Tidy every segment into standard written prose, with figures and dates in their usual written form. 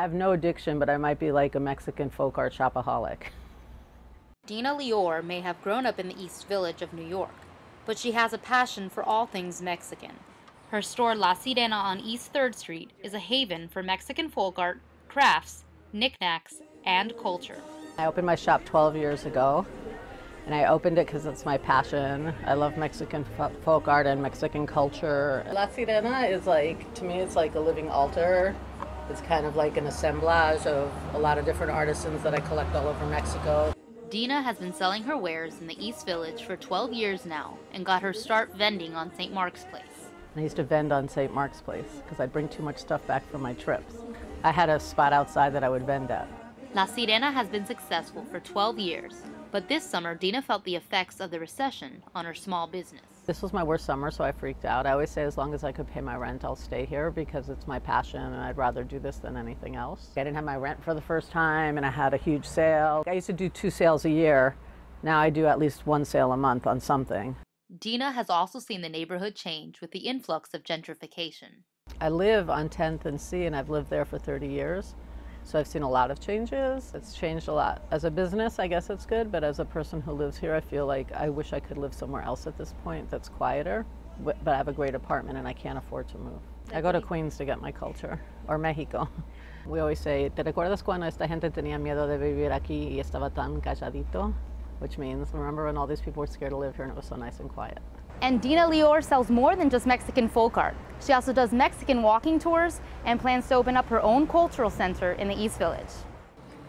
have no addiction, but I might be like a Mexican folk art shopaholic. Dina Leor may have grown up in the East Village of New York, but she has a passion for all things Mexican. Her store La Sirena on East 3rd Street is a haven for Mexican folk art, crafts, knickknacks, and culture. I opened my shop 12 years ago, and I opened it because it's my passion. I love Mexican folk art and Mexican culture. La Sirena is like, to me, it's like a living altar. It's kind of like an assemblage of a lot of different artisans that I collect all over Mexico. Dina has been selling her wares in the East Village for 12 years now and got her start vending on St. Mark's Place. I used to vend on St. Mark's Place because I'd bring too much stuff back from my trips. I had a spot outside that I would vend at. La Sirena has been successful for 12 years, but this summer Dina felt the effects of the recession on her small business. This was my worst summer, so I freaked out. I always say as long as I could pay my rent, I'll stay here because it's my passion and I'd rather do this than anything else. I didn't have my rent for the first time and I had a huge sale. I used to do 2 sales a year. Now I do at least 1 sale a month on something. Dina has also seen the neighborhood change with the influx of gentrification. I live on 10th and C and I've lived there for 30 years. So I've seen a lot of changes. It's changed a lot. As a business, I guess it's good, but as a person who lives here, I feel like I wish I could live somewhere else at this point that's quieter, but I have a great apartment and I can't afford to move. I go to Queens to get my culture, or Mexico. We always say, ¿Te recuerdas cuando esta gente tenía miedo de vivir aquí y estaba tan calladito? Which means, remember when all these people were scared to live here and it was so nice and quiet. And Dina Leor sells more than just Mexican folk art. She also does Mexican walking tours and plans to open up her own cultural center in the East Village.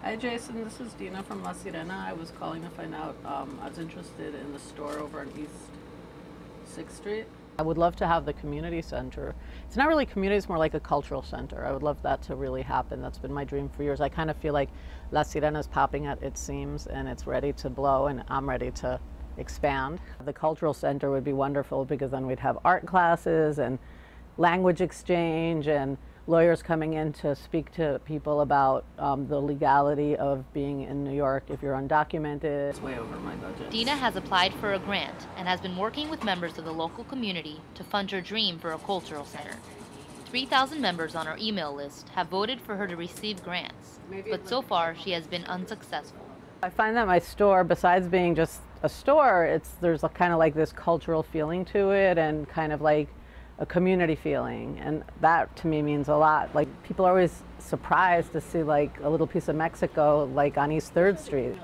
Hi Jason, this is Dina from La Sirena. I was calling to find out, I was interested in the store over on East 6th Street. I would love to have the community center. It's not really community, it's more like a cultural center. I would love that to really happen. That's been my dream for years. I kind of feel like La Sirena is popping at its seams and it's ready to blow and I'm ready to expand. The cultural center would be wonderful because then we'd have art classes and language exchange and lawyers coming in to speak to people about the legality of being in New York if you're undocumented. It's way over my budget. Dina has applied for a grant and has been working with members of the local community to fund her dream for a cultural center. 3,000 members on her email list have voted for her to receive grants, but so far she has been unsuccessful. I find that my store, besides being just a store, there's kind of like this cultural feeling to it and kind of like a community feeling, and that to me means a lot. Like people are always surprised to see like a little piece of Mexico like on East 3rd Street.